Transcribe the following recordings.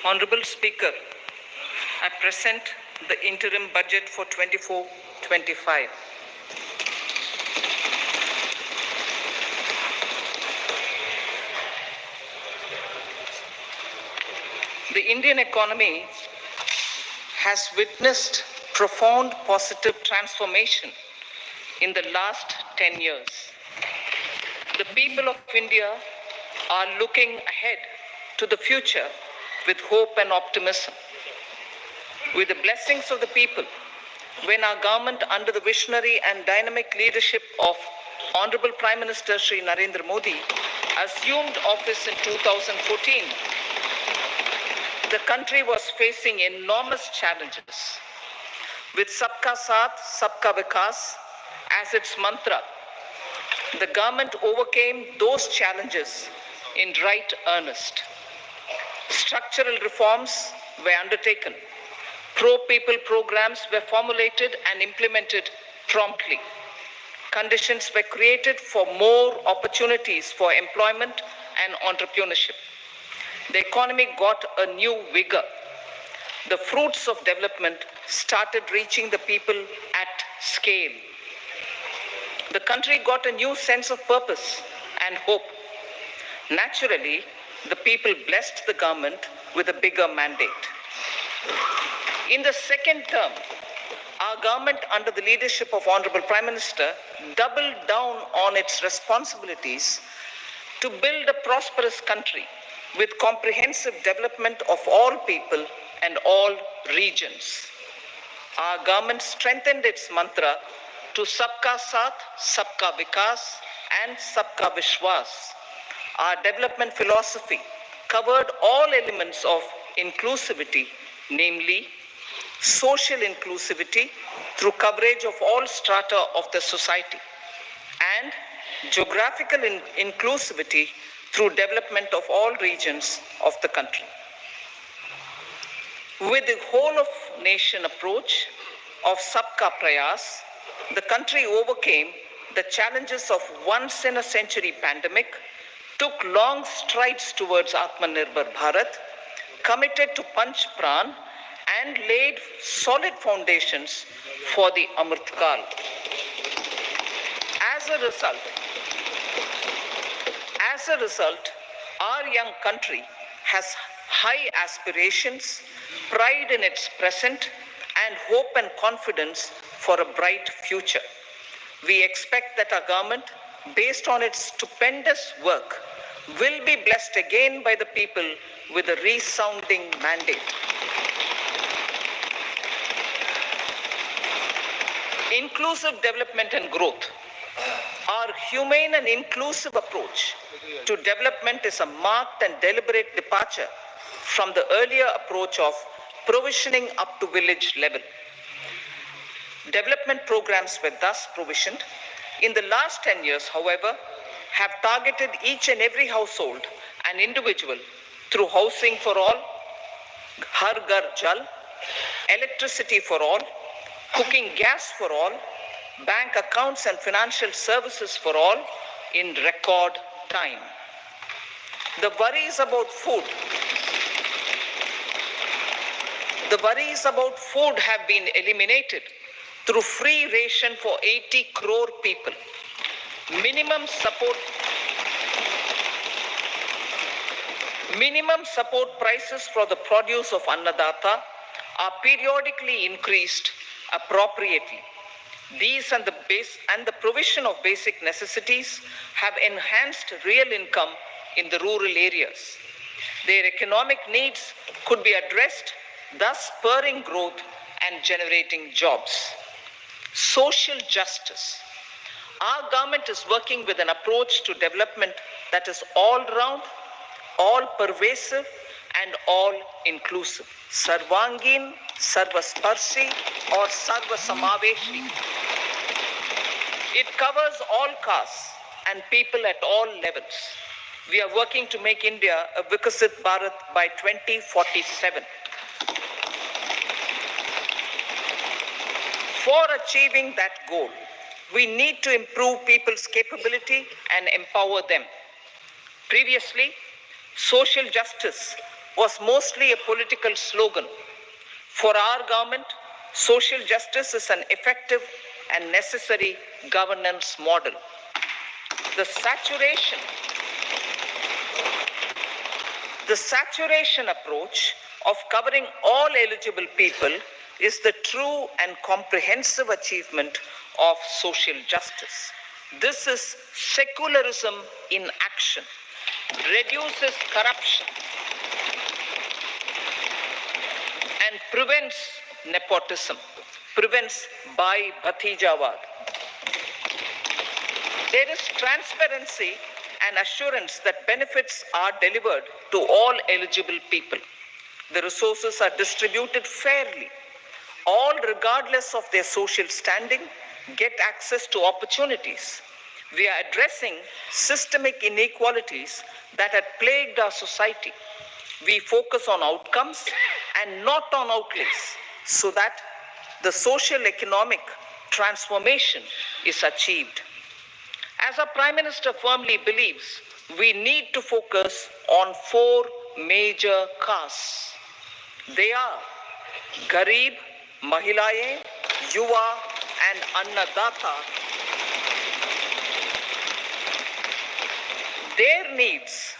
Honorable Speaker, I present the interim budget for 24-25. The Indian economy has witnessed profound positive transformation in the last 10 years. The people of India are looking ahead to the future with hope and optimism. With the blessings of the people, when our government, under the visionary and dynamic leadership of Honorable Prime Minister Shri Narendra Modi, assumed office in 2014, the country was facing enormous challenges. With Sabka Saath, Sabka Vikas as its mantra, the government overcame those challenges in right earnest. Structural reforms were undertaken. Pro-people programs were formulated and implemented promptly. Conditions were created for more opportunities for employment and entrepreneurship. The economy got a new vigor. The fruits of development started reaching the people at scale. The country got a new sense of purpose and hope. Naturally, the people blessed the government with a bigger mandate. In the second term, our government, under the leadership of Honorable Prime Minister, doubled down on its responsibilities to build a prosperous country with comprehensive development of all people and all regions. Our government strengthened its mantra to Sabka Saath, Sabka Vikas and Sabka Vishwas. Our development philosophy covered all elements of inclusivity, namely social inclusivity through coverage of all strata of the society, and geographical inclusivity through development of all regions of the country. With the whole of nation approach of Sabka Prayas, the country overcame the challenges of once in a century pandemic, took long strides towards Atmanirbhar Bharat, committed to Panch Pran, and laid solid foundations for the Amrit Kal. As a result, our young country has high aspirations, pride in its present, and hope and confidence for a bright future. We expect that our government, based on its stupendous work, will be blessed again by the people with a resounding mandate. Inclusive development and growth. Our humane and inclusive approach to development is a marked and deliberate departure from the earlier approach of provisioning up to village level. Development programs were thus provisioned. In the last 10 years, however, have targeted each and every household and individual through housing for all, Har Ghar Jal, electricity for all, cooking gas for all, bank accounts and financial services for all in record time. The worries about food have been eliminated through free ration for 80 crore people. Minimum support prices for the produce of Annadata are periodically increased appropriately. These and the provision of basic necessities have enhanced real income in the rural areas. Their economic needs could be addressed, thus spurring growth and generating jobs. Social justice. Our government is working with an approach to development that is all round, all pervasive, and all inclusive. Sarvangin, Sarvasparshi, or Sarvasamaveshi. It covers all castes and people at all levels. We are working to make India a Vikasit Bharat by 2047. For achieving that goal, we need to improve people's capability and empower them. Previously, social justice was mostly a political slogan. For our government, social justice is an effective and necessary governance model. The saturation approach of covering all eligible people is the true and comprehensive achievement of social justice. This is secularism in action, reduces corruption, and prevents nepotism, prevents Bhai Bhatijawad. There is transparency and assurance that benefits are delivered to all eligible people. The resources are distributed fairly. All, regardless of their social standing, get access to opportunities. We are addressing systemic inequalities that had plagued our society. We focus on outcomes and not on outlays so that the social economic transformation is achieved. As our Prime Minister firmly believes, we need to focus on 4 major castes. They are Garib, Mahilaye, Yuva, and Annadata. Their needs,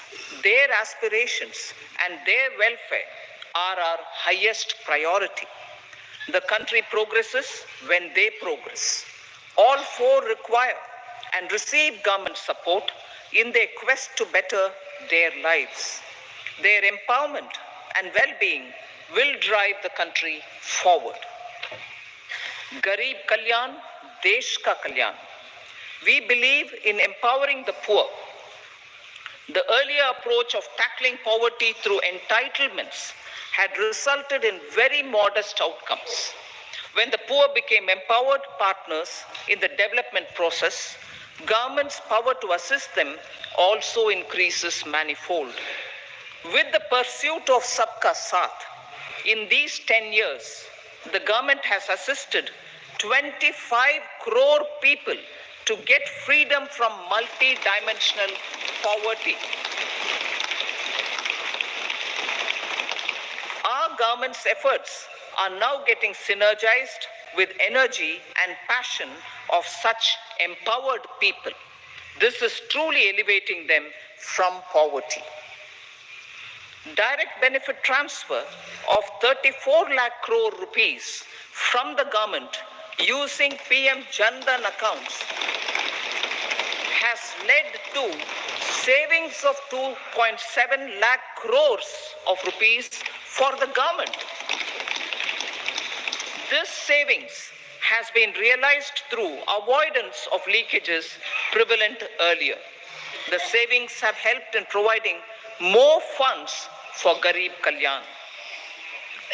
their aspirations, and their welfare are our highest priority. The country progresses when they progress. All 4 require and receive government support in their quest to better their lives. Their empowerment and well-being will drive the country forward. Garib Kalyan, Desh Ka Kalyan. We believe in empowering the poor. The earlier approach of tackling poverty through entitlements had resulted in very modest outcomes. When the poor became empowered partners in the development process, government's power to assist them also increases manifold. With the pursuit of Sabka Saath, in these 10 years, the government has assisted 25 crore people to get freedom from multi-dimensional poverty. Our government's efforts are now getting synergized with energy and passion of such empowered people. This is truly elevating them from poverty. Direct benefit transfer of 34 lakh crore rupees from the government using PM Jan Dhan accounts has led to savings of 2.7 lakh crores of rupees for the government. This savings has been realized through avoidance of leakages prevalent earlier. The savings have helped in providing more funds for Garib Kalyan.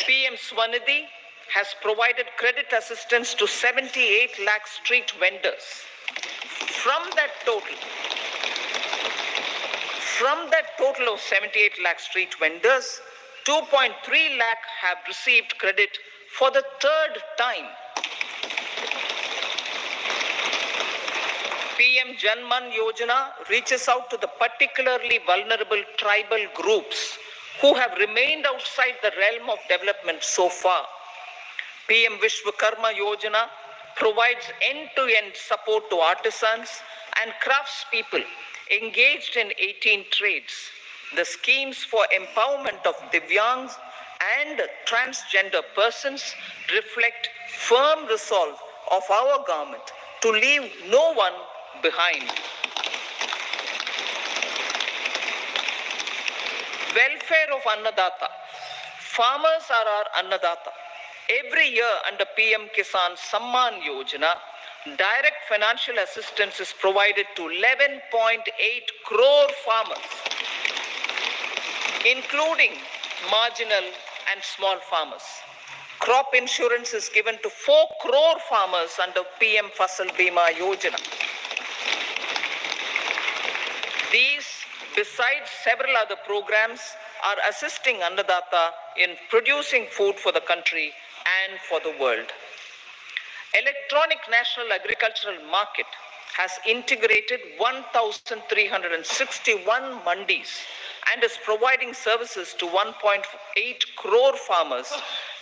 PM Swanidhi has provided credit assistance to 78 lakh street vendors. From that total of 78 lakh street vendors, 2.3 lakh have received credit for the 3rd time. PM Janman Yojana reaches out to the particularly vulnerable tribal groups who have remained outside the realm of development so far. PM Vishwakarma Yojana provides end-to-end support to artisans and craftspeople engaged in 18 trades. The schemes for empowerment of Divyangs and transgender persons reflect firm resolve of our government to leave no one behind. Welfare of Annadata. Farmers are our Annadata. Every year under PM Kisan Samman Yojana, direct financial assistance is provided to 11.8 crore farmers, including marginal and small farmers. Crop insurance is given to 4 crore farmers under PM Fasal Bima Yojana. These, besides several other programs, are assisting Annadata in producing food for the country and for the world. Electronic National Agricultural Market has integrated 1,361 mandis and is providing services to 1.8 crore farmers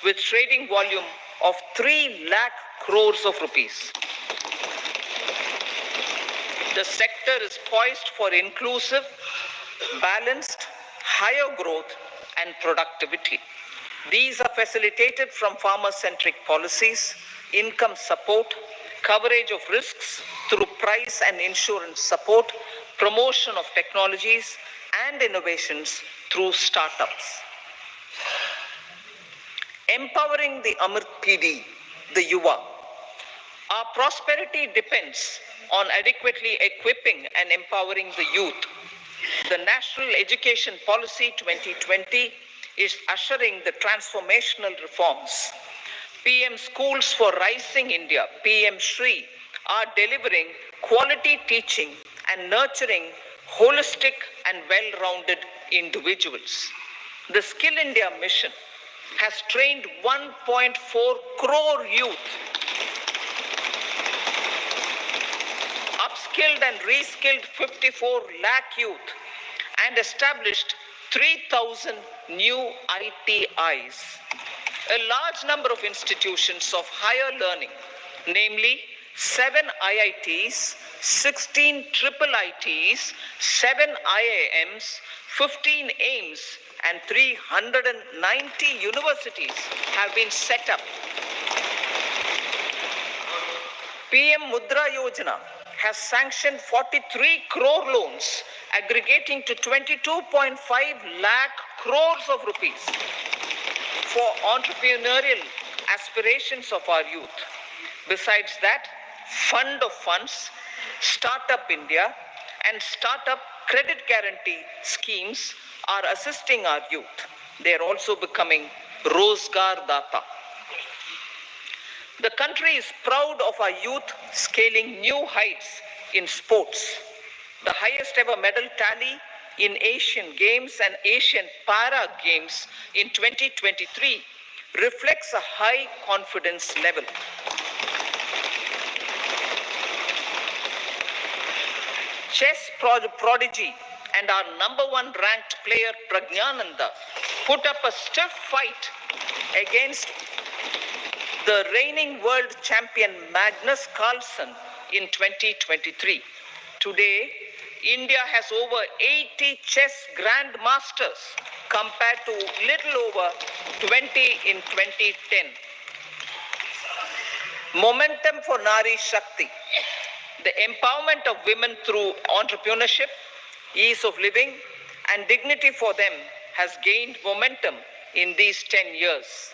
with trading volume of 3 lakh crores of rupees. The sector is poised for inclusive, balanced, higher growth and productivity. These are facilitated from farmer-centric policies, income support, coverage of risks through price and insurance support, promotion of technologies and innovations through startups. Empowering the Amrit PD, the Yuva. Our prosperity depends on adequately equipping and empowering the youth. The National Education Policy 2020 is ushering the transformational reforms. PM Schools for Rising India, PM Shri, are delivering quality teaching and nurturing holistic and well-rounded individuals. The Skill India mission has trained 1.4 crore youth, upskilled and reskilled 54 lakh youth, and established 3,000 new ITIs. A large number of institutions of higher learning, namely 7 IITs, 16 triple ITs, 7 IIMs, 15 AIMS, and 390 universities have been set up. PM Mudra Yojana has sanctioned 43 crore loans aggregating to 22.5 lakh crores of rupees for entrepreneurial aspirations of our youth. Besides that, Fund of Funds, Startup India, and Startup Credit Guarantee schemes are assisting our youth. They are also becoming Rozgar Data. The country is proud of our youth scaling new heights in sports. The highest ever medal tally in Asian Games and Asian Para Games in 2023 reflects a high confidence level. Chess prodigy and our #1 ranked player Pragyananda put up a stiff fight against the reigning world champion Magnus Carlsen in 2023. Today, India has over 80 chess grandmasters compared to little over 20 in 2010. Momentum for Nari Shakti. The empowerment of women through entrepreneurship, ease of living, and dignity for them has gained momentum in these 10 years.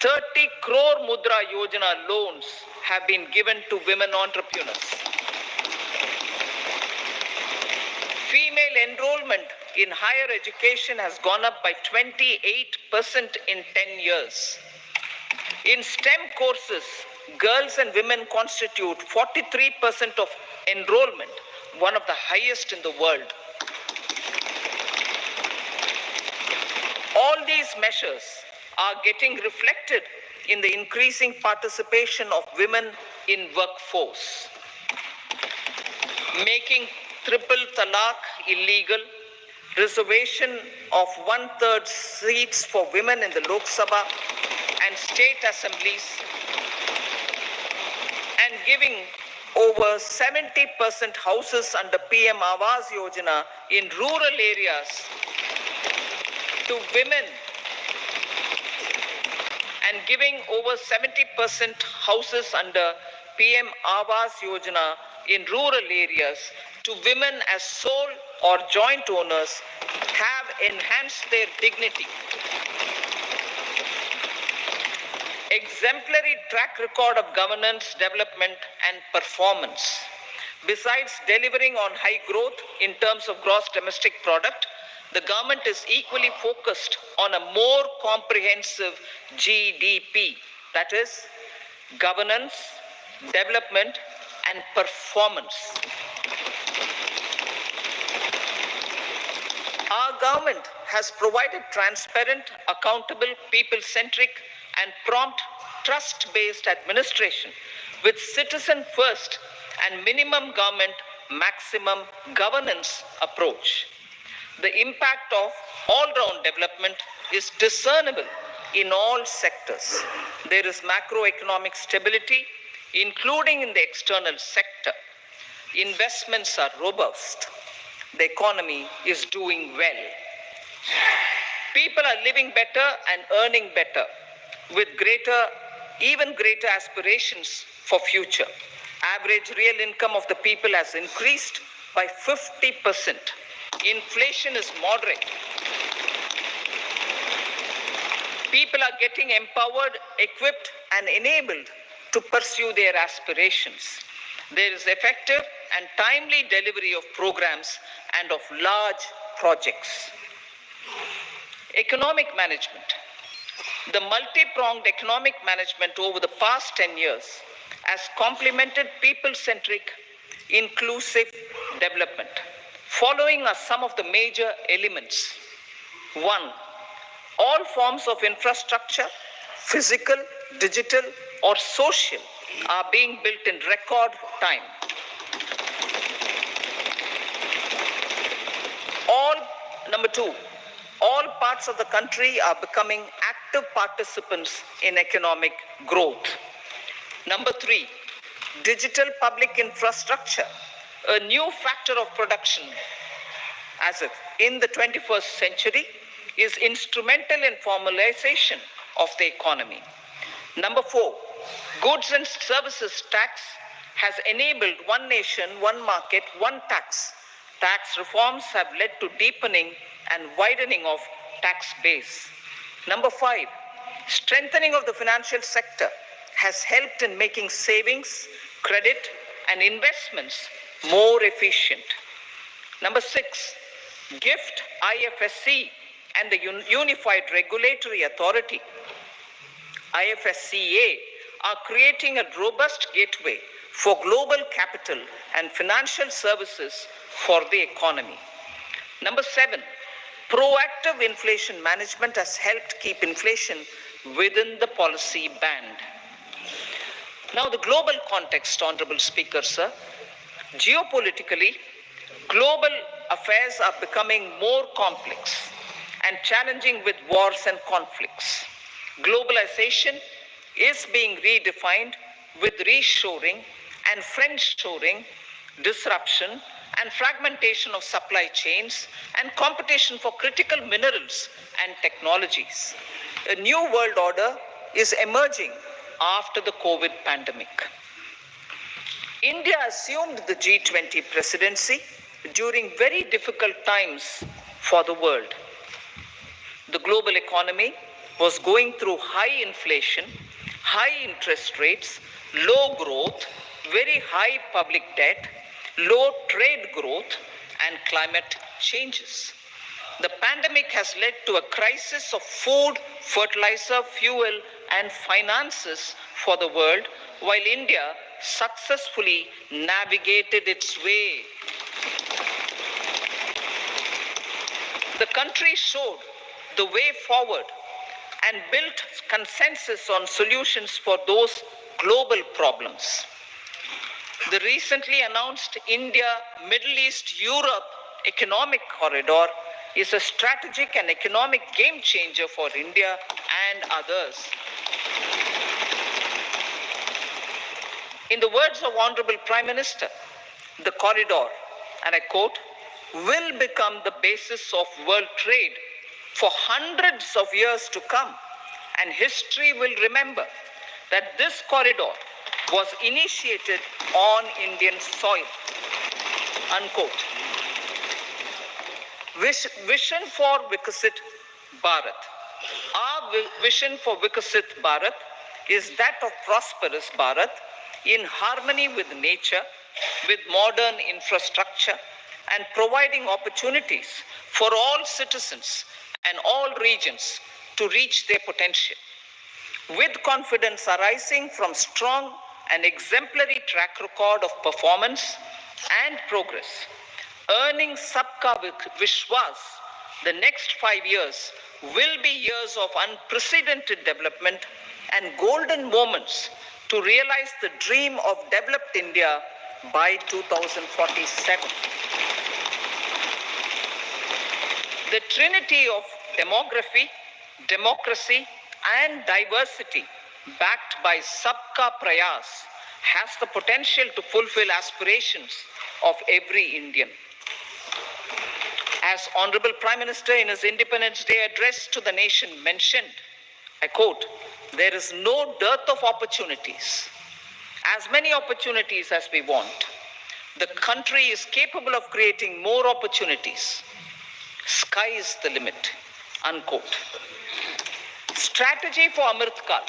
30 crore Mudra Yojana loans have been given to women entrepreneurs. Female enrollment in higher education has gone up by 28% in 10 years. In STEM courses, girls and women constitute 43% of enrollment, one of the highest in the world. All these measures are getting reflected in the increasing participation of women in workforce. Making triple talaq illegal, reservation of 1/3 seats for women in the Lok Sabha and state assemblies, and giving over 70% houses under PM Awas Yojana in rural areas to women, and giving over 70% houses under PM Awas Yojana in rural areas to women as sole or joint owners have enhanced their dignity. Exemplary track record of governance, development, and performance. Besides delivering on high growth in terms of gross domestic product, the government is equally focused on a more comprehensive GDP, that is, governance, development, and performance. Our government has provided transparent, accountable, people-centric, and prompt, trust-based administration with citizen first and minimum government, maximum governance approach. The impact of all-round development is discernible in all sectors. There is macroeconomic stability, including in the external sector. Investments are robust. The economy is doing well. People are living better and earning better with even greater aspirations for future. Average real income of the people has increased by 50%. Inflation is moderate. People are getting empowered, equipped, and enabled to pursue their aspirations. There is effective and timely delivery of programs and of large projects. Economic management. The multi-pronged economic management over the past 10 years has complemented people-centric, inclusive development. Following are some of the major elements. 1. All forms of infrastructure, physical, digital, or social, are being built in record time. Number 2, all parts of the country are becoming active participants in economic growth. Number 3, digital public infrastructure, a new factor of production as if in the 21st century, is instrumental in formalization of the economy. Number 4, goods and services tax has enabled one nation, one market, one tax. Tax reforms have led to deepening and widening of tax base. Number 5, strengthening of the financial sector has helped in making savings, credit, and investments more efficient. Number 6, GIFT, IFSC, and the Unified Regulatory Authority, IFSCA, are creating a robust gateway for global capital and financial services for the economy. Number 7, proactive inflation management has helped keep inflation within the policy band. Now, the global context, Honorable Speaker, sir. Geopolitically, global affairs are becoming more complex and challenging with wars and conflicts. Globalization is being redefined with reshoring and friendshoring, disruption and fragmentation of supply chains, and competition for critical minerals and technologies. A new world order is emerging after the COVID pandemic. India assumed the G20 presidency during very difficult times for the world. The global economy was going through high inflation, high interest rates, low growth, very high public debt, low trade growth, and climate changes. The pandemic has led to a crisis of food, fertilizer, fuel, and finances for the world, while India successfully navigated its way. The country showed the way forward and built consensus on solutions for those global problems. The recently announced India-Middle East-Europe economic corridor is a strategic and economic game changer for India and others. In the words of Honorable Prime Minister, the corridor, and I quote, will become the basis of world trade for hundreds of years to come, and history will remember that this corridor was initiated on Indian soil, unquote. Vision for Vikasit Bharat. Our vision for Vikasit Bharat is that of prosperous Bharat in harmony with nature, with modern infrastructure, and providing opportunities for all citizens and all regions to reach their potential. With confidence arising from strong and exemplary track record of performance and progress, earning Sabka Vishwas, the next 5 years will be years of unprecedented development and golden moments to realize the dream of developed India by 2047. The trinity of demography, democracy, and diversity, backed by Sabka Prayas, has the potential to fulfill aspirations of every Indian. As Honorable Prime Minister in his Independence Day address to the nation mentioned, I quote, "There is no dearth of opportunities. As many opportunities as we want. The country is capable of creating more opportunities. Sky is the limit," unquote. Strategy for Amrit Kal.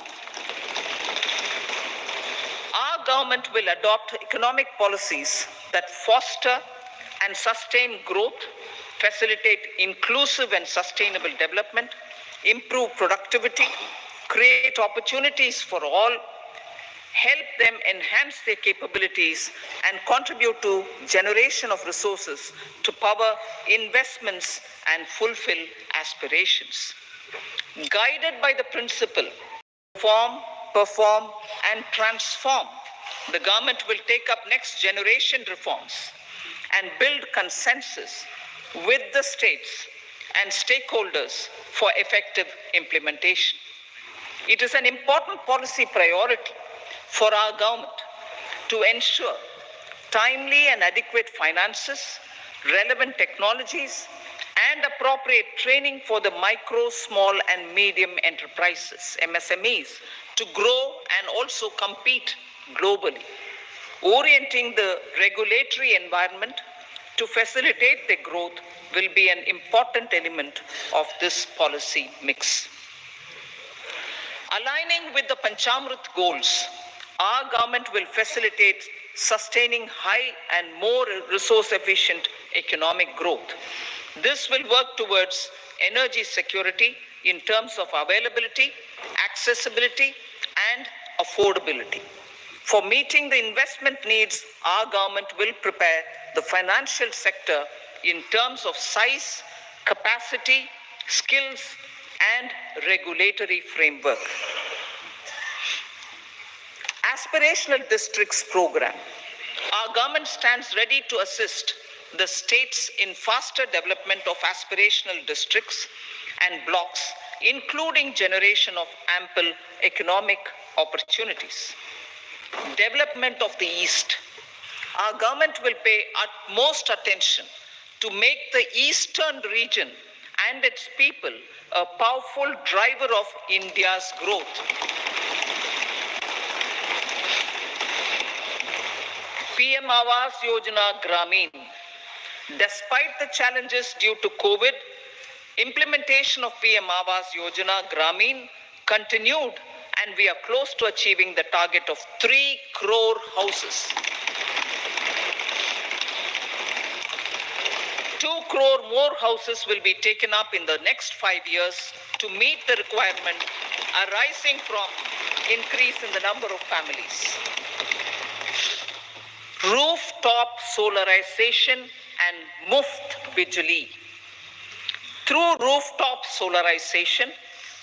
Our government will adopt economic policies that foster and sustain growth, facilitate inclusive and sustainable development, improve productivity, create opportunities for all, help them enhance their capabilities, and contribute to generation of resources to power investments and fulfill aspirations. Guided by the principle, reform, perform, and transform, the government will take up next generation reforms and build consensus with the states and stakeholders for effective implementation. It is an important policy priority for our government to ensure timely and adequate finances, relevant technologies, and appropriate training for the micro, small, and medium enterprises, MSMEs, to grow and also compete globally. Orienting the regulatory environment to facilitate their growth will be an important element of this policy mix. Aligning with the Panchamrit goals, our government will facilitate sustaining high and more resource-efficient economic growth. This will work towards energy security in terms of availability, accessibility, and affordability. For meeting the investment needs, our government will prepare the financial sector in terms of size, capacity, skills, and regulatory framework. Aspirational Districts Program. Our government stands ready to assist the states in faster development of aspirational districts and blocks, including generation of ample economic opportunities. Development of the East. Our government will pay utmost attention to make the eastern region and its people a powerful driver of India's growth. PM Awas Yojana Gramin. Despite the challenges due to COVID, implementation of PM Awas Yojana Gramin continued, and we are close to achieving the target of 3 crore houses. 2 crore more houses will be taken up in the next 5 years to meet the requirement arising from increase in the number of families. Rooftop solarization and Muft Bijli. Through rooftop solarization,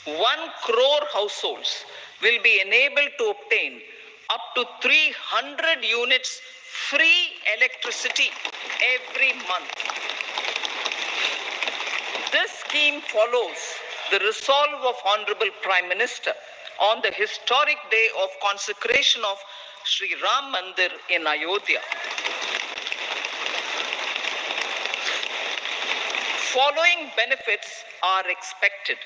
1 crore households will be enabled to obtain up to 300 units free electricity every month. This scheme follows the resolve of Honorable Prime Minister on the historic day of consecration of Sri Ram Mandir in Ayodhya. Following benefits are expected.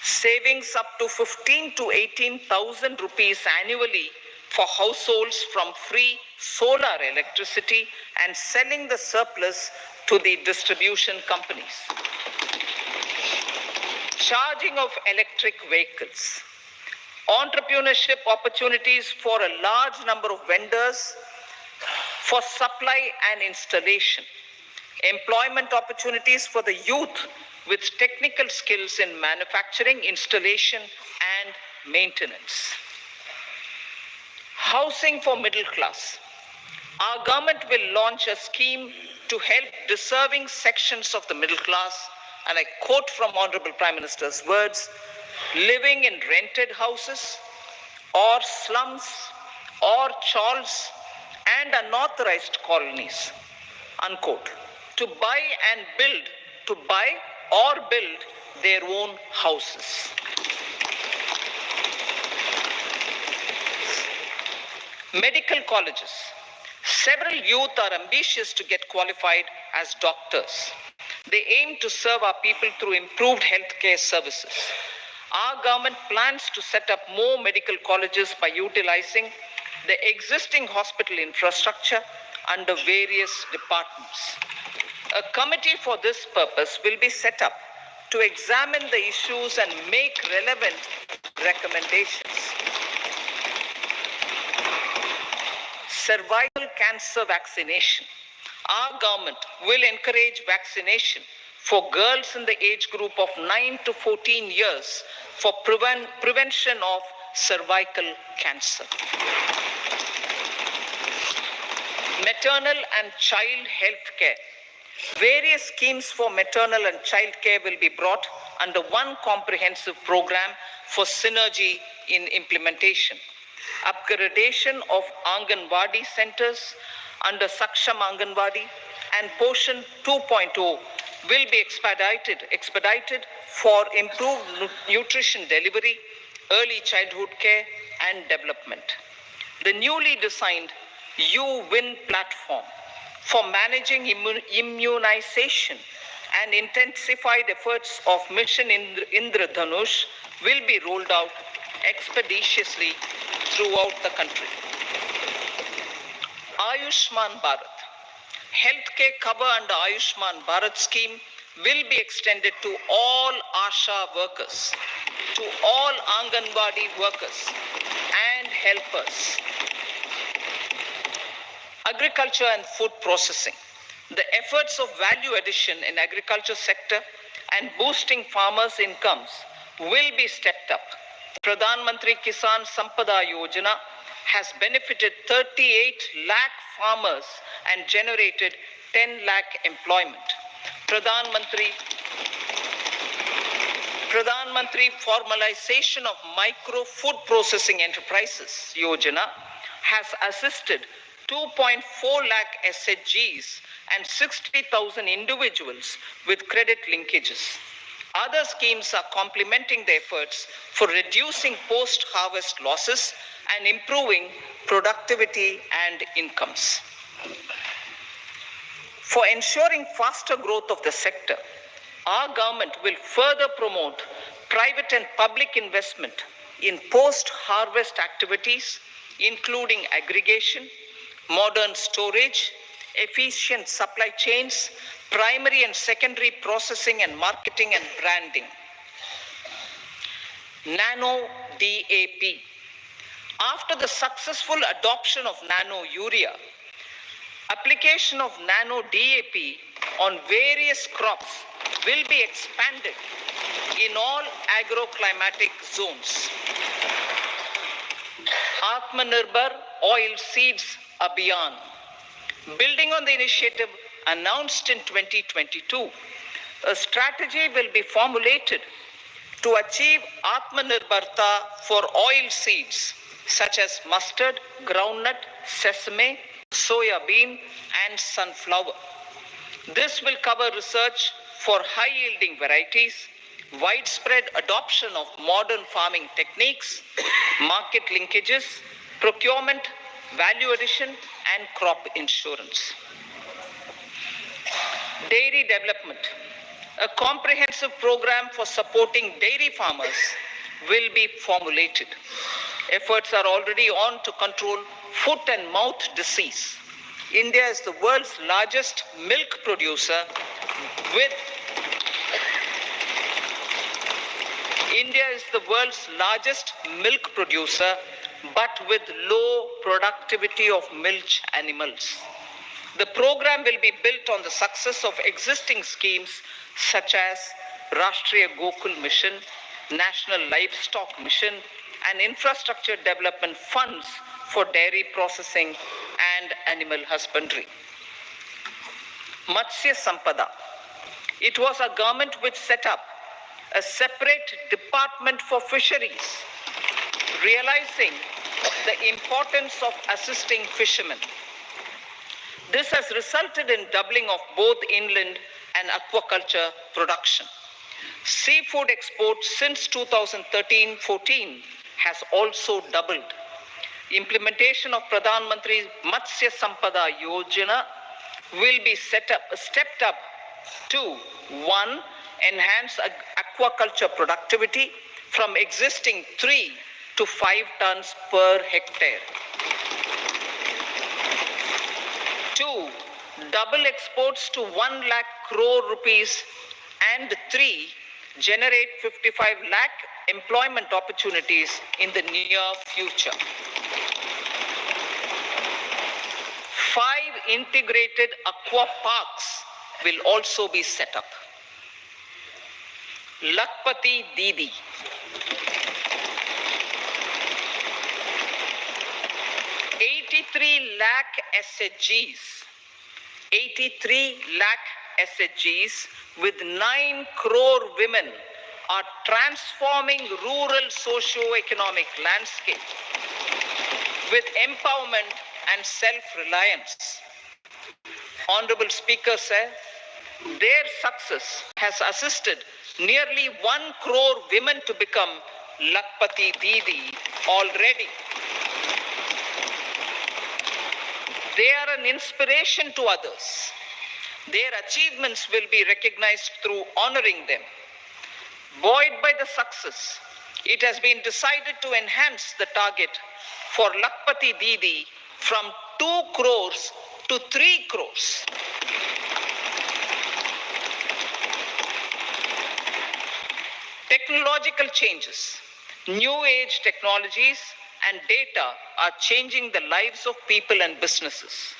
Savings up to 15 to 18,000 rupees annually for households from free solar electricity and selling the surplus to the distribution companies. Charging of electric vehicles. Entrepreneurship opportunities for a large number of vendors for supply and installation. Employment opportunities for the youth with technical skills in manufacturing, installation, and maintenance. Housing for middle class. Our government will launch a scheme to help deserving sections of the middle class, and I quote from Honorable Prime Minister's words, living in rented houses or slums or chawls and unauthorized colonies, unquote, to buy and build to buy or build their own houses. Medical colleges. Several youth are ambitious to get qualified as doctors. They aim to serve our people through improved healthcare services. Our government plans to set up more medical colleges by utilizing the existing hospital infrastructure under various departments. A committee for this purpose will be set up to examine the issues and make relevant recommendations. Cervical cancer vaccination. Our government will encourage vaccination for girls in the age group of 9 to 14 years for prevention of cervical cancer. Maternal and child health care. Various schemes for maternal and child care will be brought under one comprehensive program for synergy in implementation. Upgradation of Anganwadi centers under Saksham Anganwadi and Poshan 2.0 will be expedited for improved nutrition delivery, early childhood care and development. The newly designed U-Win platform for managing immunization and intensified efforts of Mission Indradhanush will be rolled out expeditiously throughout the country. Ayushman Bharat. Healthcare cover under Ayushman Bharat scheme will be extended to all ASHA workers, to all Anganwadi workers and helpers. Agriculture and food processing. The efforts of value addition in agriculture sector and boosting farmers' incomes will be stepped up. Pradhan Mantri Kisan Sampada Yojana has benefited 38 lakh farmers and generated 10 lakh employment. Pradhan Mantri formalization of micro food processing enterprises Yojana has assisted 2.4 lakh SHGs and 60,000 individuals with credit linkages. Other schemes are complementing the efforts for reducing post-harvest losses and improving productivity and incomes. For ensuring faster growth of the sector, our government will further promote private and public investment in post-harvest activities, including aggregation, modern storage, efficient supply chains, primary and secondary processing and marketing and branding. Nano DAP. After the successful adoption of nano urea, application of nano DAP on various crops will be expanded in all agroclimatic zones. Atmanirbhar Oil Seeds Abhiyan. Building on the initiative announced in 2022, a strategy will be formulated to achieve Atmanirbharta for oil seeds such as mustard, groundnut, sesame, soya bean, and sunflower. This will cover research for high-yielding varieties, widespread adoption of modern farming techniques, market linkages, procurement, value addition, and crop insurance. Dairy development. A comprehensive program for supporting dairy farmers will be formulated. Efforts are already on to control foot and mouth disease. India is the world's largest milk producer but with low productivity of milch animals. The program will be built on the success of existing schemes such as Rashtriya Gokul Mission, National Livestock Mission, and infrastructure development funds for dairy processing and animal husbandry. Matsya Sampada. It was our government which set up a separate department for fisheries, realizing the importance of assisting fishermen. This has resulted in doubling of both inland and aquaculture production. Seafood exports since 2013-14 has also doubled. Implementation of Pradhan Mantri Matsya Sampada Yojana will be stepped up to 1. Enhance aquaculture productivity from existing 3 to 5 tons per hectare. 2. Double exports to 1 lakh crore rupees, and 3. Generate 55 lakh employment opportunities in the near future. 5 integrated aqua parks will also be set up. Lakpati Didi. 83 lakh SHGs. 83 lakh SHGs with 9 crore women are transforming rural socio-economic landscape with empowerment and self-reliance. Honorable Speaker said, their success has assisted nearly 1 crore women to become Lakpati Didi already. They are an inspiration to others. Their achievements will be recognized through honoring them. Buoyed by the success, it has been decided to enhance the target for Lakpati Didi from 2 crores to 3 crores. Technological changes, new age technologies and data are changing the lives of people and businesses.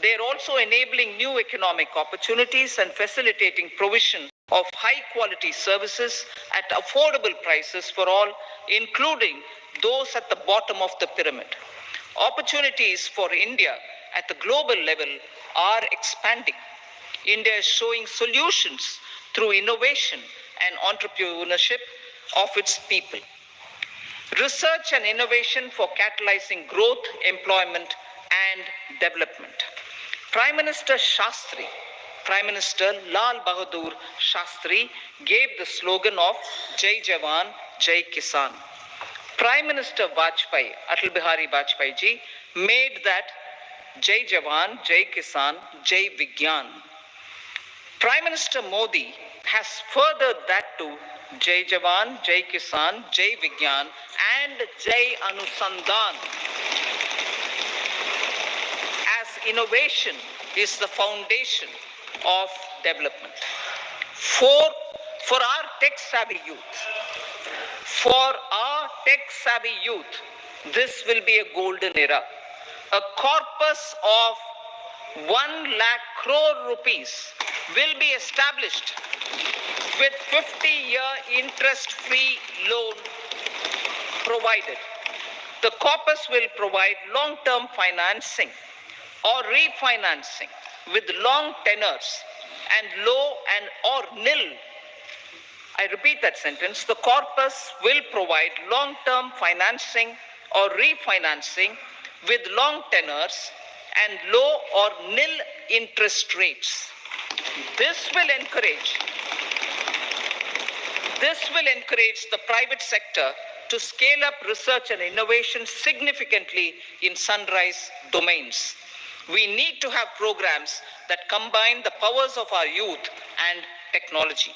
They are also enabling new economic opportunities and facilitating provision of high quality services at affordable prices for all, including those at the bottom of the pyramid. Opportunities for India at the global level are expanding. India is showing solutions through innovation and entrepreneurship of its people. Research and innovation for catalyzing growth, employment, and development. Prime Minister Shastri, Prime Minister Lal Bahadur Shastri gave the slogan of Jai Jawan, Jai Kisan. Prime Minister Vajpayee, Atal Bihari Vajpayee ji, made that Jai Jawan, Jai Kisan, Jai Vigyan. Prime Minister Modi has furthered that to Jai Jawan, Jai Kisan, Jai Vigyan and Jai Anusandhan, as innovation is the foundation of development. For our tech-savvy youth, this will be a golden era. A corpus of 1 lakh crore rupees will be established with 50-year interest-free loan provided. The corpus will provide long-term financing or refinancing with long tenors and low and or nil. I repeat that sentence. The corpus will provide long-term financing or refinancing with long tenors and low or nil interest rates. This will encourage the private sector to scale up research and innovation significantly in sunrise domains. We need to have programs that combine the powers of our youth and technology.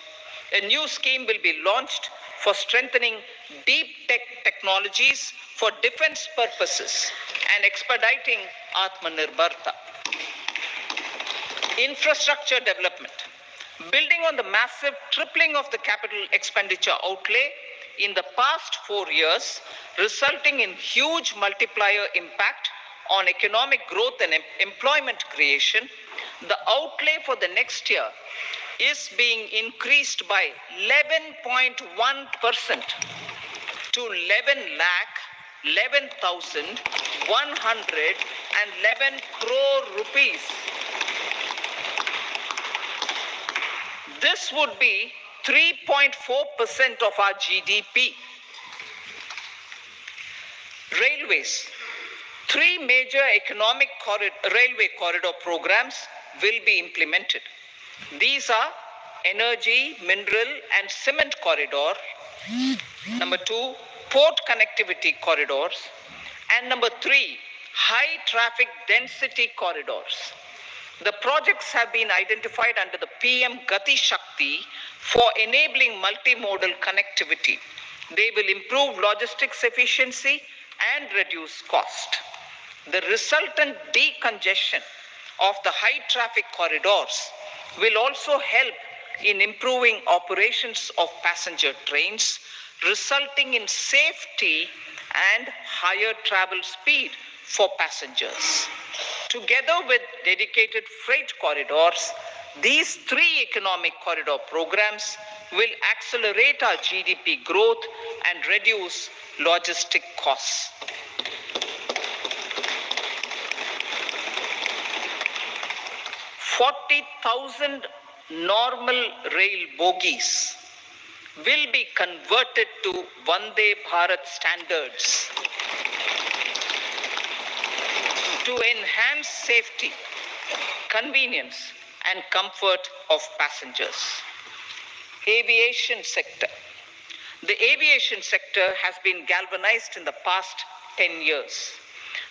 A new scheme will be launched for strengthening deep tech technologies for defense purposes and expediting Atmanirbharta. Infrastructure development. Building on the massive tripling of the capital expenditure outlay in the past 4 years, resulting in huge multiplier impact on economic growth and employment creation, the outlay for the next year is being increased by 11.1% to 11,111 crore rupees. This would be 3.4% of our GDP. Railways. 3 major economic railway corridor programs will be implemented. These are energy, mineral, and cement corridor. Number 2, port connectivity corridors. And number 3, high traffic density corridors. The projects have been identified under the PM Gati Shakti for enabling multimodal connectivity. They will improve logistics efficiency and reduce cost. The resultant decongestion of the high traffic corridors will also help in improving operations of passenger trains, resulting in safety and higher travel speed for passengers. Together with dedicated freight corridors, these 3 economic corridor programs will accelerate our GDP growth and reduce logistic costs. 40,000 normal rail bogies will be converted to Vande Bharat standards to enhance safety, convenience, and comfort of passengers. Aviation sector. The aviation sector has been galvanized in the past 10 years.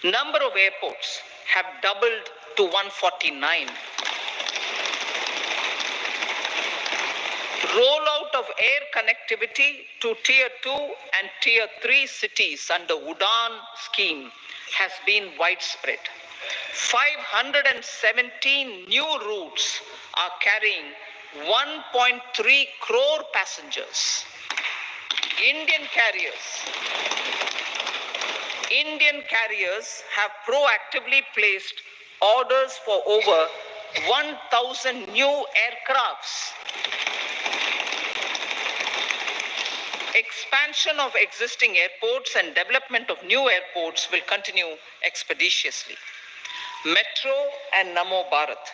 Number of airports have doubled to 149. Rollout of air connectivity to Tier 2 and Tier 3 cities under Udan scheme has been widespread. 517 new routes are carrying 1.3 crore passengers. Indian carriers have proactively placed orders for over 1,000 new aircrafts. Expansion of existing airports and development of new airports will continue expeditiously. Metro and Namo Bharat.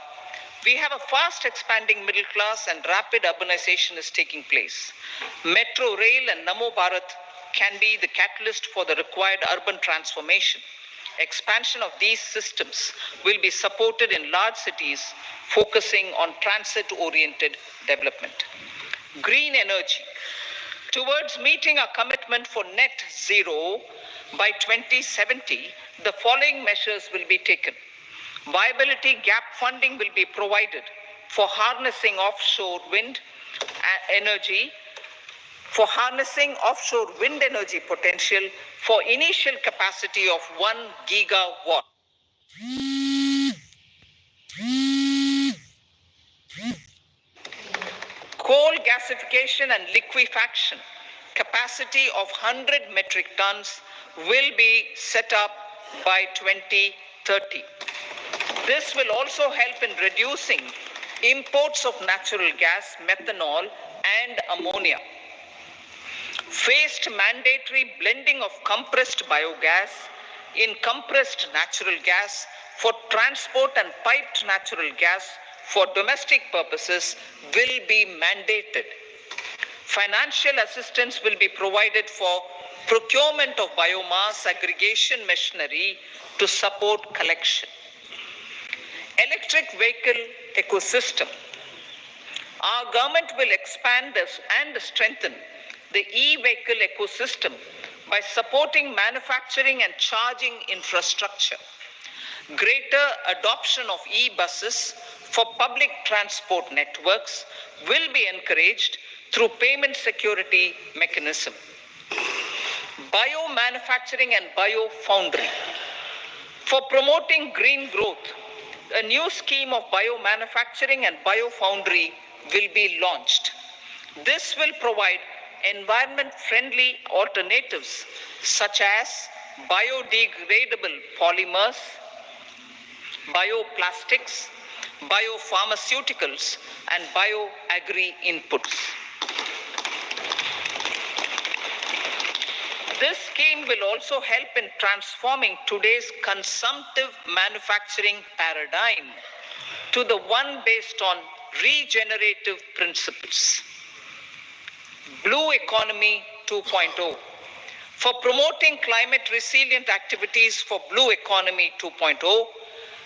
We have a fast expanding middle class and rapid urbanization is taking place. Metro rail and Namo Bharat can be the catalyst for the required urban transformation. Expansion of these systems will be supported in large cities, focusing on transit-oriented development. Green energy. Towards meeting our commitment for net zero by 2070, the following measures will be taken. Viability gap funding will be provided for harnessing offshore wind energy, potential for initial capacity of 1 gigawatt. Coal gasification and liquefaction capacity of 100 metric tons will be set up by 2030. This will also help in reducing imports of natural gas, methanol, and ammonia. Phased mandatory blending of compressed biogas in compressed natural gas for transport and piped natural gas for domestic purposes will be mandated. Financial assistance will be provided for procurement of biomass aggregation machinery to support collection. Electric vehicle ecosystem. Our government will expand this and strengthen the e-vehicle ecosystem by supporting manufacturing and charging infrastructure. Greater adoption of e-buses for public transport networks will be encouraged through payment security mechanism. Biomanufacturing and biofoundry. For promoting green growth, a new scheme of biomanufacturing and biofoundry will be launched. This will provide environment-friendly alternatives such as biodegradable polymers, bioplastics, biopharmaceuticals, and bioagri inputs. This scheme will also help in transforming today's consumptive manufacturing paradigm to the one based on regenerative principles. Blue Economy 2.0. For promoting climate resilient activities for Blue Economy 2.0,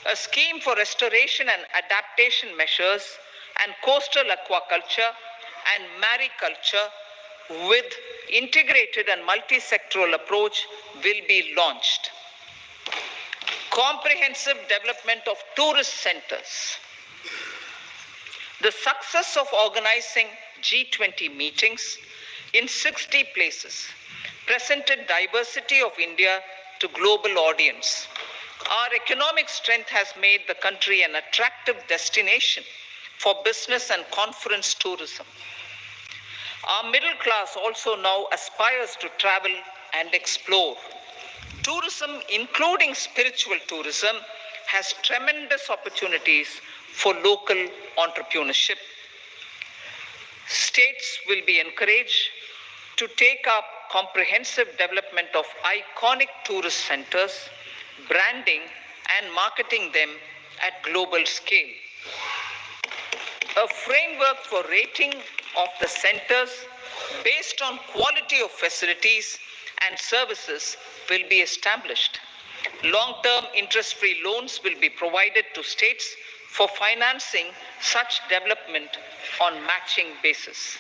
a scheme for restoration and adaptation measures and coastal aquaculture and mariculture with integrated and multi-sectoral approach will be launched. Comprehensive development of tourist centers. The success of organizing G20 meetings in 60 places presented diversity of India to global audience. Our economic strength has made the country an attractive destination for business and conference tourism. Our middle class also now aspires to travel and explore. Tourism, including spiritual tourism, has tremendous opportunities for local entrepreneurship. States will be encouraged to take up comprehensive development of iconic tourist centers, branding and marketing them at global scale. A framework for rating of the centers based on quality of facilities and services will be established. Long-term interest-free loans will be provided to states for financing such development on matching basis.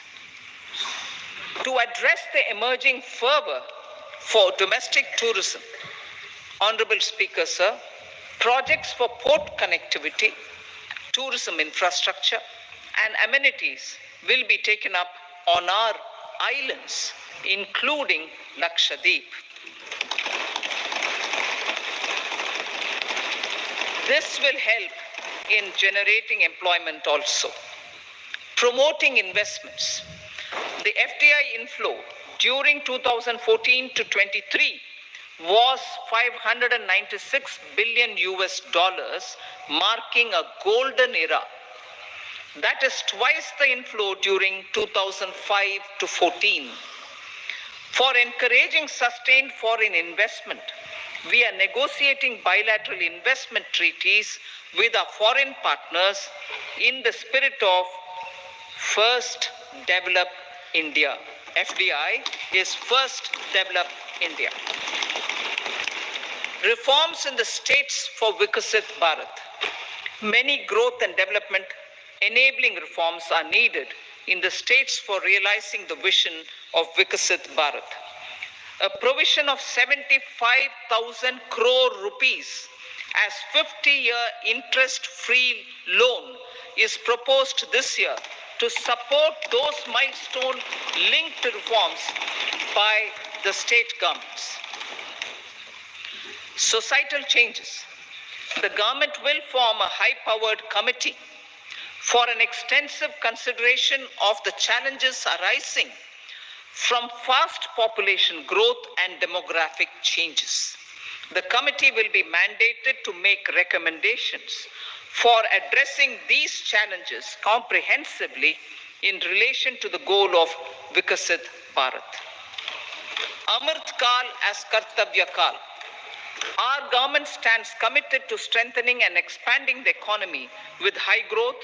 To address the emerging fervor for domestic tourism, Honorable Speaker, sir, projects for port connectivity, tourism infrastructure, and amenities will be taken up on our islands, including Lakshadweep. This will help in generating employment also. Promoting investments. The FDI inflow during 2014 to 23 was $596 billion, marking a golden era. That is twice the inflow during 2005 to 14. For encouraging sustained foreign investment, we are negotiating bilateral investment treaties with our foreign partners in the spirit of First Develop India. FDI is First Develop India. Reforms in the states for Vikasit Bharat. Many growth and development enabling reforms are needed in the states for realizing the vision of Vikasit Bharat. A provision of 75,000 crore rupees as 50-year interest-free loan is proposed this year to support those milestone-linked reforms by the state governments. Societal changes. The government will form a high-powered committee for an extensive consideration of the challenges arising from fast population growth and demographic changes. The committee will be mandated to make recommendations for addressing these challenges comprehensively in relation to the goal of Vikasit Bharat. Amrit Kal as Kartavya Kal. Our government stands committed to strengthening and expanding the economy with high growth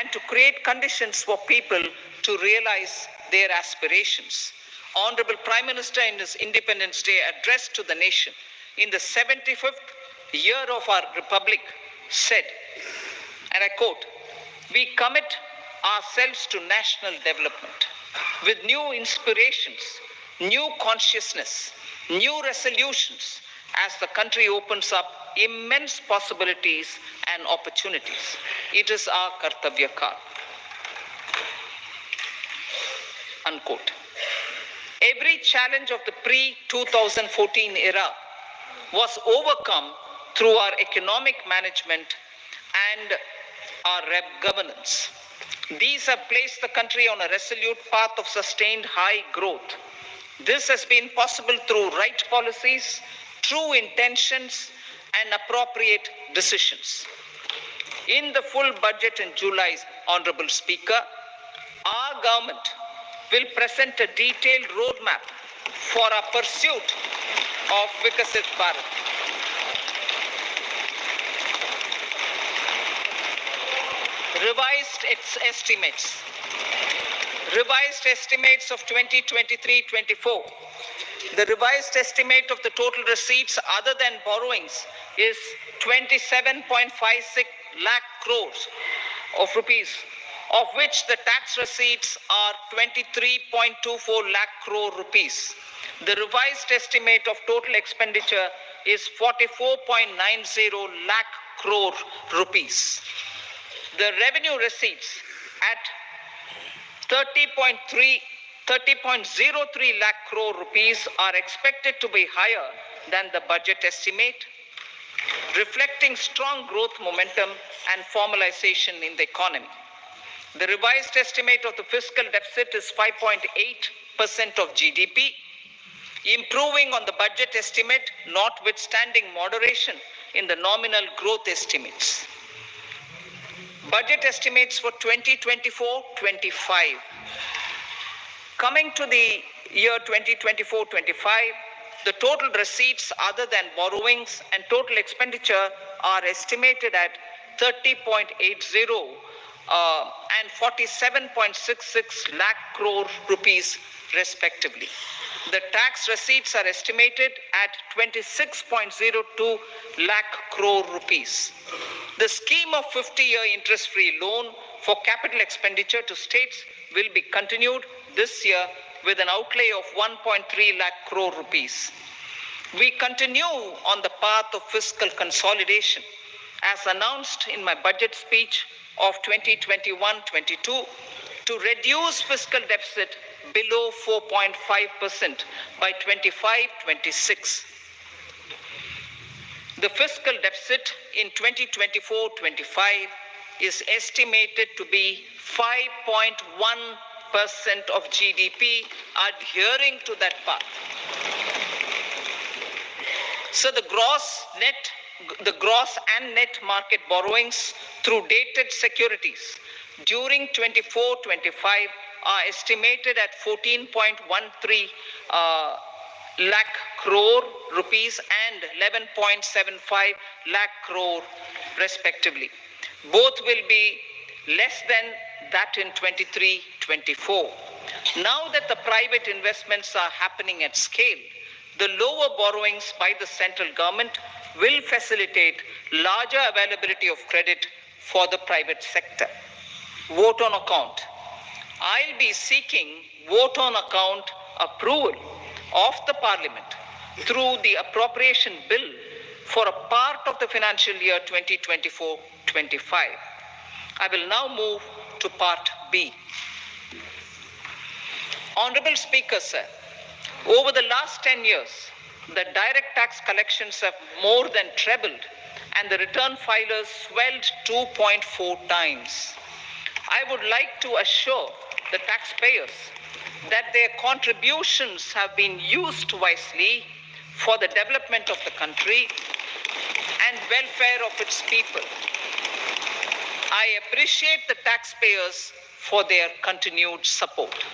and to create conditions for people to realize their aspirations. Honorable Prime Minister in his Independence Day address to the nation in the 75th year of our Republic said, and I quote, "We commit ourselves to national development with new inspirations, new consciousness, new resolutions as the country opens up immense possibilities and opportunities. It is our Kartavya Kal." Unquote. Every challenge of the pre-2014 era was overcome through our economic management and our governance. These have placed the country on a resolute path of sustained high growth. This has been possible through right policies, true intentions, and appropriate decisions. In the full budget in July, Honorable Speaker, our government will present a detailed roadmap for our pursuit of Vikasit Bharat. Revised estimates of 2023-24. The revised estimate of the total receipts other than borrowings is 27.56 lakh crores of rupees, of which the tax receipts are 23.24 lakh crore rupees. The revised estimate of total expenditure is 44.90 lakh crore rupees. The revenue receipts at 30.03 lakh crore rupees are expected to be higher than the budget estimate, reflecting strong growth momentum and formalization in the economy. The revised estimate of the fiscal deficit is 5.8% of GDP, improving on the budget estimate, notwithstanding moderation in the nominal growth estimates. Budget estimates for 2024-25. Coming to the year 2024-25, the total receipts other than borrowings and total expenditure are estimated at 30.80 and 47.66 lakh crore rupees respectively. The tax receipts are estimated at 26.02 lakh crore rupees. The scheme of 50-year interest-free loan for capital expenditure to states will be continued this year with an outlay of 1.3 lakh crore rupees. We continue on the path of fiscal consolidation as announced in my budget speech of 2021-22 to reduce fiscal deficit below 4.5% by 25-26. The fiscal deficit in 2024-25 is estimated to be 5.1% of GDP, adhering to that path. So the gross and net market borrowings through dated securities during 24-25 are estimated at 14.13 lakh crore rupees and 11.75 lakh crore respectively. Both will be less than that in 23-24. Now that the private investments are happening at scale, the lower borrowings by the central government will facilitate larger availability of credit for the private sector. Vote on account. I'll be seeking vote on account approval of the Parliament through the appropriation bill for a part of the financial year 2024-25. I will now move to part B. Honorable Speaker, sir, over the last 10 years, the direct tax collections have more than trebled and the return filers swelled 2.4 times. I would like to assure the taxpayers that their contributions have been used wisely for the development of the country and welfare of its people. I appreciate the taxpayers for their continued support.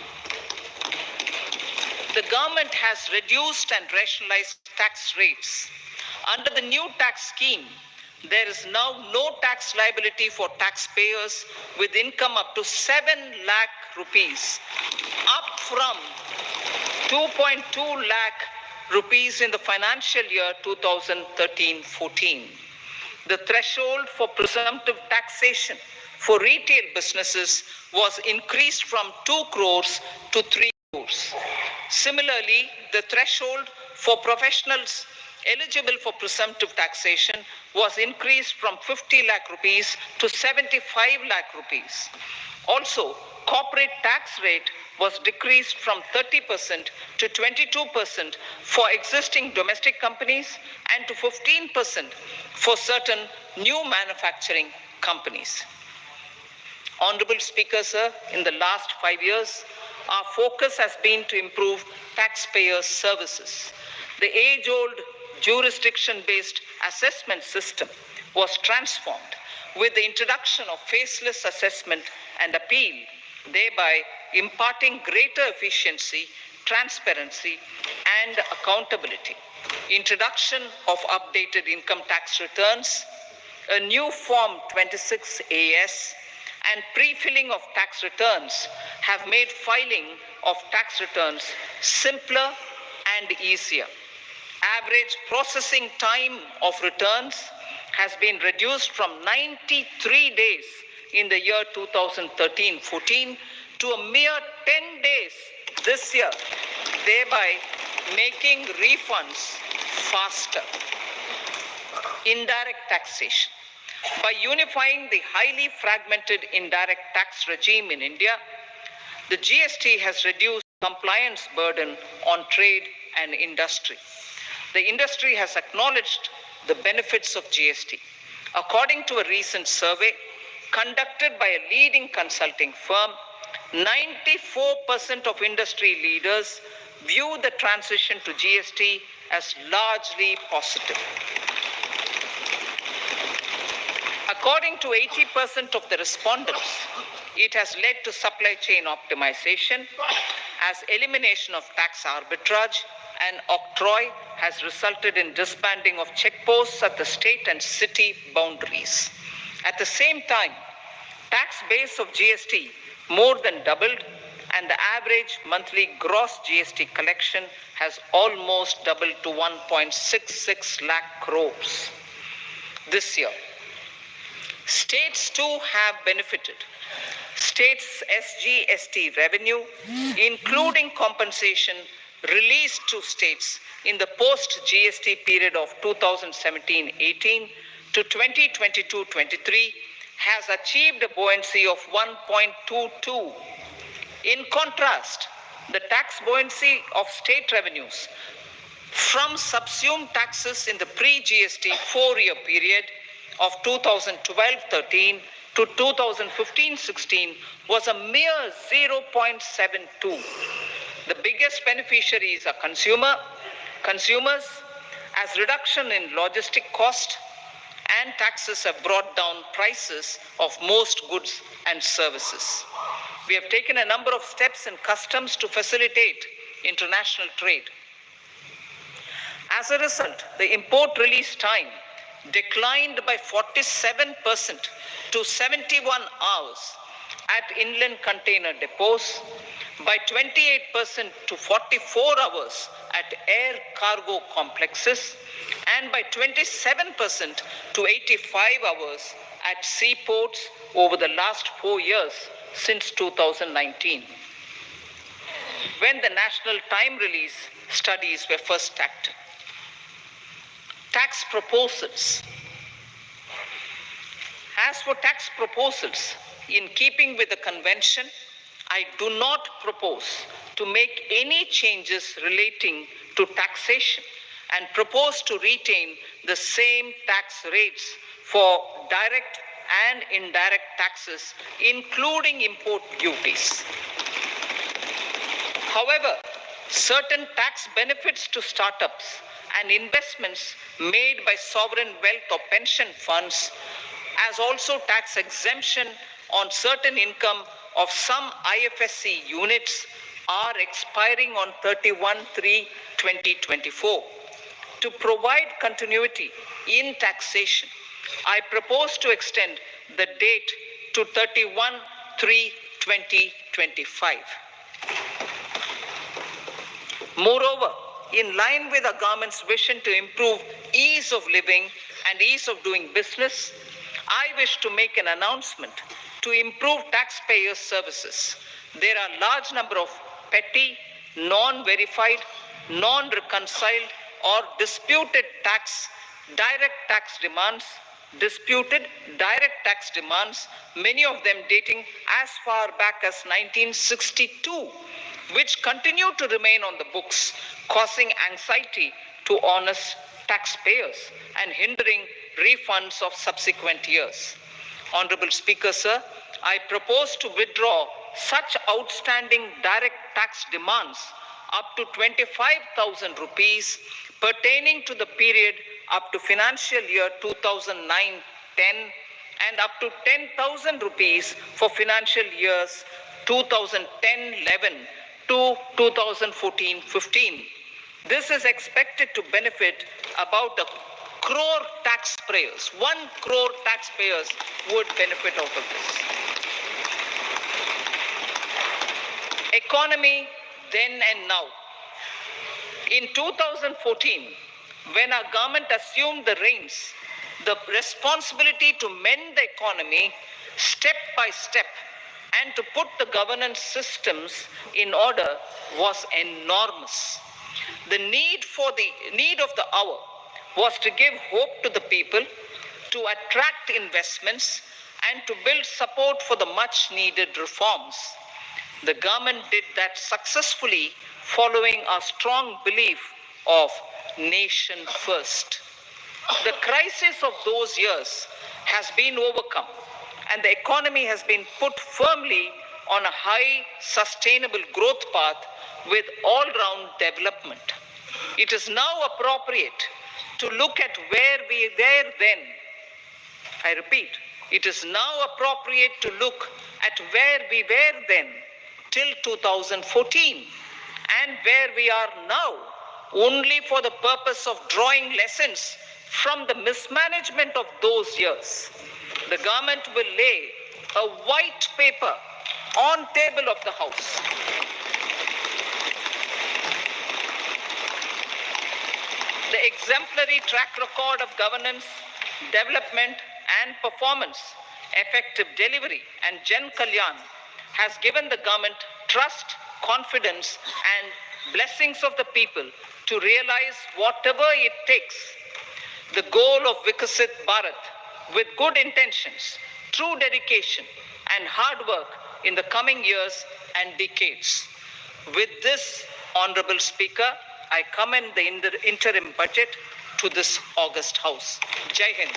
The government has reduced and rationalized tax rates. Under the new tax scheme, there is now no tax liability for taxpayers with income up to 7 lakh rupees, up from 2.2 lakh rupees in the financial year 2013-14. The threshold for presumptive taxation for retail businesses was increased from 2 crores to 3 crores. Similarly, the threshold for professionals eligible for presumptive taxation was increased from 50 lakh rupees to 75 lakh rupees. Also, corporate tax rate was decreased from 30% to 22% for existing domestic companies and to 15% for certain new manufacturing companies. Honorable Speaker, sir, in the last 5 years, our focus has been to improve taxpayer services. The age-old jurisdiction-based assessment system was transformed with the introduction of faceless assessment and appeal, thereby imparting greater efficiency, transparency, and accountability. Introduction of updated income tax returns, a new Form 26AS, and pre-filling of tax returns have made filing of tax returns simpler and easier. Average processing time of returns has been reduced from 93 days in the year 2013-14 to a mere 10 days this year, thereby making refunds faster. Indirect taxation. By unifying the highly fragmented indirect tax regime in India, the GST has reduced compliance burden on trade and industry. The industry has acknowledged the benefits of GST. According to a recent survey conducted by a leading consulting firm, 94% of industry leaders view the transition to GST as largely positive. According to 80% of the respondents, it has led to supply chain optimization, as elimination of tax arbitrage and octroi has resulted in disbanding of checkposts at the state and city boundaries. At the same time, tax base of GST more than doubled, and the average monthly gross GST collection has almost doubled to 1.66 lakh crores this year. States too have benefited. States' SGST revenue, including compensation released to states in the post-GST period of 2017-18 to 2022-23, has achieved a buoyancy of 1.22. In contrast, the tax buoyancy of state revenues from subsumed taxes in the pre-GST 4-year period of 2012-13 to 2015-16 was a mere 0.72. The biggest beneficiaries are consumers, as reduction in logistic cost and taxes have brought down prices of most goods and services. We have taken a number of steps in customs to facilitate international trade. As a result, the import release time declined by 47% to 71 hours at inland container depots, by 28% to 44 hours at air cargo complexes, and by 27% to 85 hours at seaports over the last 4 years since 2019, when the national time release studies were first acted. Tax proposals. As for tax proposals, in keeping with the convention, I do not propose to make any changes relating to taxation and propose to retain the same tax rates for direct and indirect taxes, including import duties. However, certain tax benefits to startups and investments made by sovereign wealth or pension funds, as also tax exemption on certain income of some IFSC units, are expiring on 31/3/2024. To provide continuity in taxation, I propose to extend the date to 31/3/2025. Moreover, in line with the government's vision to improve ease of living and ease of doing business, I wish to make an announcement to improve taxpayer services. There are a large number of petty, non-verified, non-reconciled or disputed direct tax demands, many of them dating as far back as 1962, which continue to remain on the books, causing anxiety to honest taxpayers and hindering refunds of subsequent years. Honorable Speaker, sir, I propose to withdraw such outstanding direct tax demands up to 25,000 rupees pertaining to the period up to financial year 2009-10 and up to 10,000 rupees for financial years 2010-11 to 2014-15. This is expected to benefit about 1 crore taxpayers. 1 crore taxpayers would benefit out of this. Economy then and now. In 2014, when our government assumed the reins, the responsibility to mend the economy step by step, and to put the governance systems in order was enormous. The need of the hour was to give hope to the people, to attract investments, and to build support for the much needed reforms. The government did that successfully, following our strong belief of nation first. The crisis of those years has been overcome, and the economy has been put firmly on a high, sustainable growth path with all-round development. It is now appropriate to look at where we were then. I repeat, it is now appropriate to look at where we were then till 2014 and where we are now, only for the purpose of drawing lessons from the mismanagement of those years. The government will lay a white paper on table of the House. The exemplary track record of governance, development, and performance, effective delivery, and Jan Kalyan has given the government trust, confidence, and blessings of the people to realize whatever it takes, the goal of Vikasit Bharat, with good intentions, true dedication, and hard work in the coming years and decades. With this, Honorable Speaker, I commend the interim budget to this august House. Jai Hind.